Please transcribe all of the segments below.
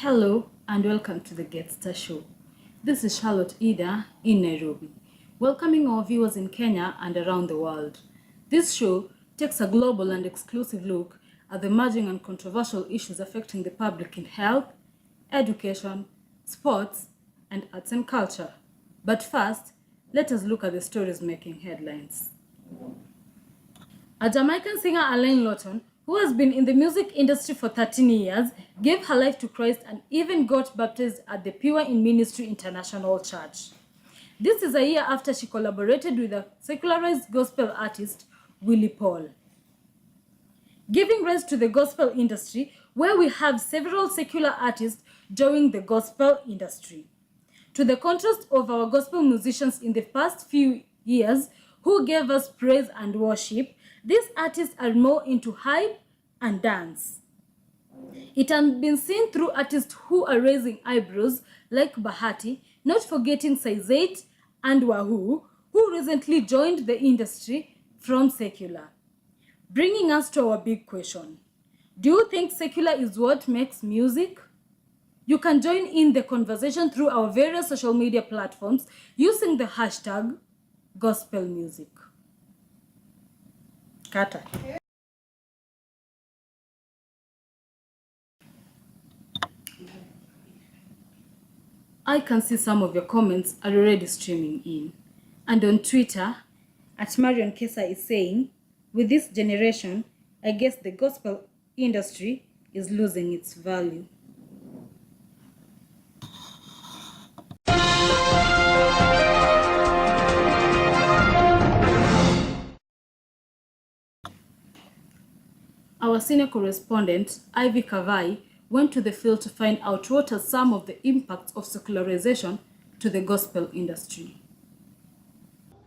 Hello and welcome to the Get Star Show. This is Charlotte Ida in Nairobi, welcoming our viewers in Kenya and around the world. This show takes a global and exclusive look at the emerging and controversial issues affecting the public in health, education, sports, and arts and culture. But first, let us look at the stories making headlines. A Jamaican singer, Alaine Lawton, who has been in the music industry for 13 years, gave her life to Christ and even got baptized at the Pure in Ministry International Church. This is a year after she collaborated with the secularized gospel artist, Willie Paul. Giving rise to the gospel industry, where we have several secular artists joining the gospel industry. To the contrast of our gospel musicians in the past few years, who gave us praise and worship, these artists are more into hype and dance. It has been seen through artists who are raising eyebrows like Bahati, not forgetting Saizate and Wahoo, who recently joined the industry from secular. Bringing us to our big question. Do you think secular is what makes music? You can join in the conversation through our various social media platforms using the hashtag #GospelMusic. Kata. I can see some of your comments are already streaming in. And on Twitter, @Marion Kesa is saying, with this generation, I guess the gospel industry is losing its value. Our senior correspondent, Ivy Kavai, went to the field to find out what are some of the impacts of secularization to the gospel industry.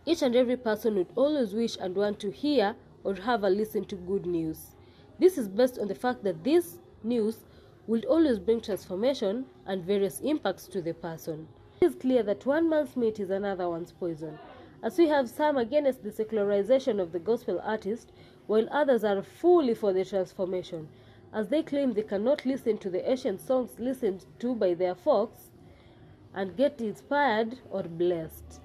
Each and every person would always wish and want to hear or have a listen to good news. This is based on the fact that this news will always bring transformation and various impacts to the person. It is clear that one man's meat is another one's poison, as we have some against the secularization of the gospel artist, while others are fully for the transformation, as they claim they cannot listen to the ancient songs listened to by their folks and get inspired or blessed.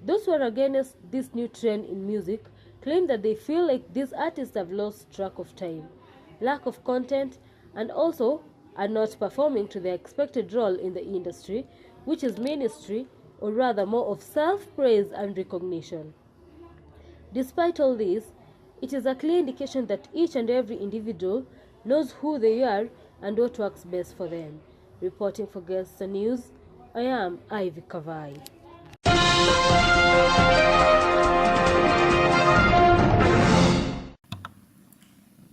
Those who are against this new trend in music claim that they feel like these artists have lost track of time, lack of content, and also are not performing to their expected role in the industry, which is ministry, or rather more of self-praise and recognition. Despite all this, it is a clear indication that each and every individual knows who they are and what works best for them. Reporting for Get Star News, I am Ivy Kavai.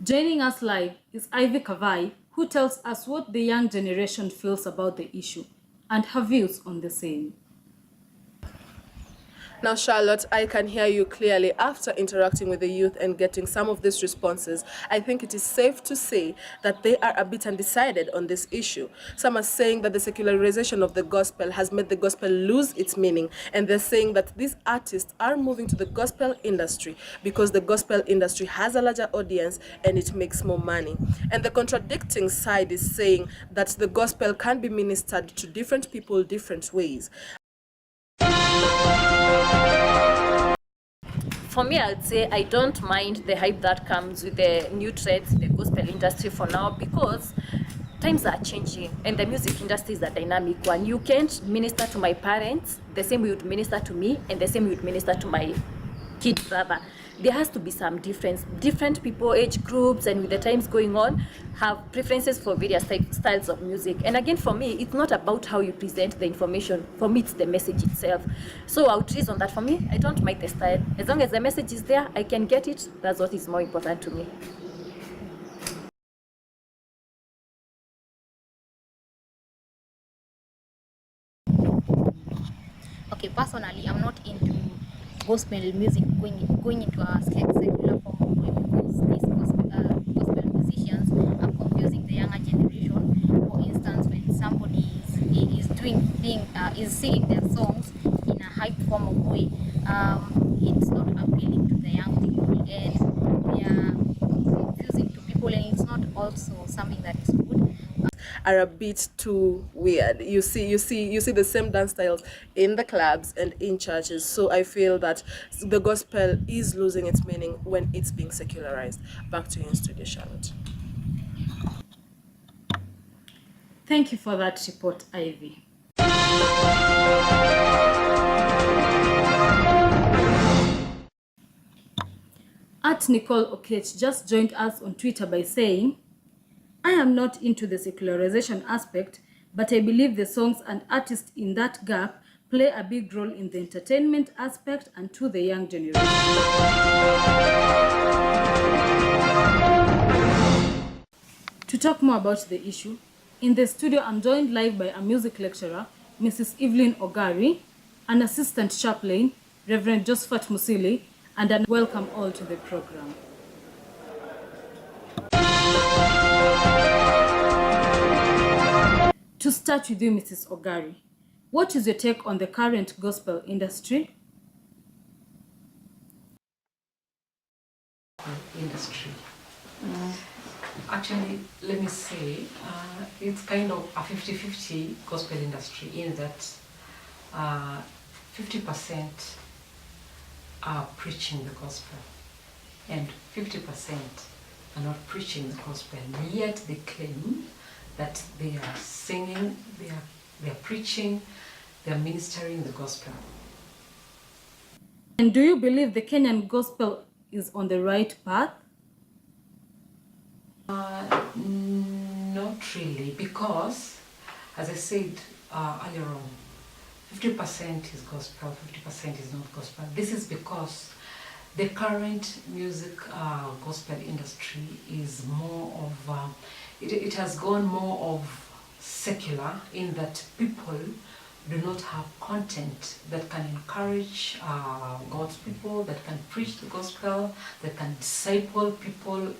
Joining us live is Ivy Kavai, who tells us what the young generation feels about the issue and her views on the same. Now, Charlotte, I can hear you clearly. After interacting with the youth and getting some of these responses, I think it is safe to say that they are a bit undecided on this issue. Some are saying that the secularization of the gospel has made the gospel lose its meaning, and they're saying that these artists are moving to the gospel industry because the gospel industry has a larger audience and it makes more money. And the contradicting side is saying that the gospel can be ministered to different people different ways. For me, I would say I don't mind the hype that comes with the new trends in the gospel industry for now, because times are changing and the music industry is a dynamic one. You can't minister to my parents the same way you would minister to me and the same way you would minister to my kid brother. There has to be some difference. Different people, age groups, and with the times going on, have preferences for various styles of music. And again, for me, it's not about how you present the information. For me, it's the message itself. So I would reason that for me, I don't mind the style. As long as the message is there, I can get it. That's what is more important to me. Okay, personally, I'm not into gospel music going into a secular form of way, because these gospel musicians are confusing the younger generation. For instance, when somebody is singing their songs in a hype form of way, it's not appealing to the young people, and they are confusing to people, and it's not also something that is good. are a bit too weird. You see the same dance styles in the clubs and in churches. So I feel that the gospel is losing its meaning when it's being secularized. Back to you in studio, Charlotte. Thank you for that report, Ivy. At Nicole Okech just joined us on Twitter by saying, I am not into the secularization aspect, but I believe the songs and artists in that gap play a big role in the entertainment aspect and to the young generation. To talk more about the issue, in the studio I'm joined live by a music lecturer, Mrs. Evelyn Ogari, an assistant chaplain, Reverend Josephat Musili, and a welcome all to the program. To start with you, Mrs. Ogari, what is your take on the current gospel industry? Industry. Actually, let me say, it's kind of a 50-50 gospel industry in that 50% are preaching the gospel and 50% are not preaching the gospel. Yet they claim that they are singing, they are preaching, they are ministering the gospel. And do you believe the Kenyan gospel is on the right path? Not really, because, as I said earlier on, 50% is gospel, 50% is not gospel. This is because the current music gospel industry is more of, it has gone more of secular, in that people do not have content that can encourage God's people, that can preach the gospel, that can disciple people.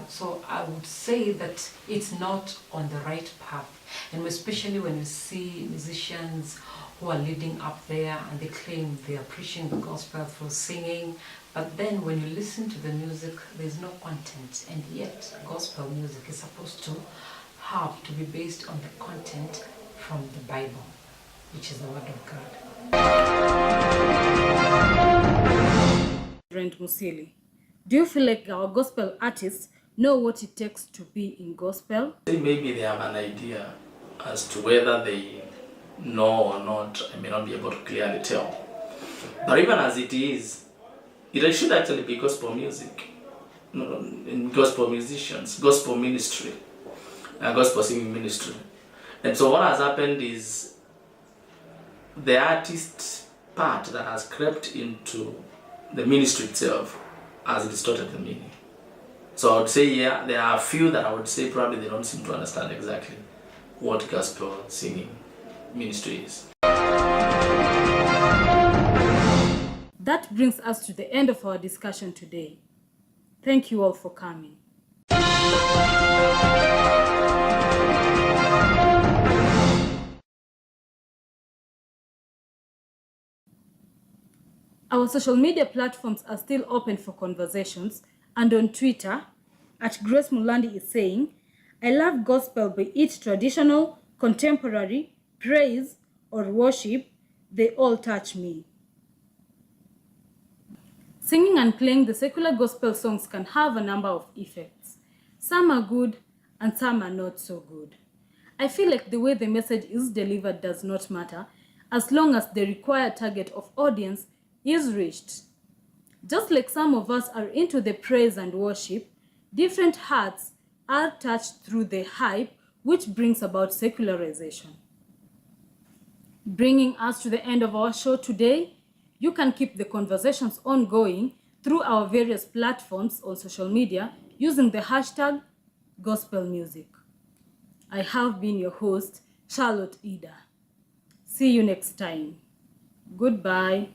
So I would say that it's not on the right path. And especially when you see musicians who are leading up there and they claim they are preaching the gospel through singing, but then when you listen to the music, there's no content. And yet gospel music is supposed to have to be based on the content from the Bible, which is the word of God. Reverend Musili, do you feel like our gospel artists know what it takes to be in gospel? Maybe they have an idea as to whether they know or not. I may not be able to clearly tell. But even as it is, it should actually be gospel music, gospel musicians, gospel ministry, and gospel singing ministry. And so what has happened is the artist part that has crept into the ministry itself has distorted the meaning. So I would say, yeah, there are a few that I would say probably they don't seem to understand exactly what gospel singing ministry is. That brings us to the end of our discussion today. Thank you all for coming. Our social media platforms are still open for conversations, and on Twitter, at Grace Mulandi is saying, I love gospel, be it traditional, contemporary, praise, or worship, they all touch me. Singing and playing the secular gospel songs can have a number of effects. Some are good and some are not so good. I feel like the way the message is delivered does not matter, as long as the required target of audience is reached. Just like some of us are into the praise and worship, different hearts are touched through the hype, which brings about secularization. Bringing us to the end of our show today, you can keep the conversations ongoing through our various platforms on social media using the hashtag #GospelMusic. I have been your host, Charlotte Ida. See you next time. Goodbye.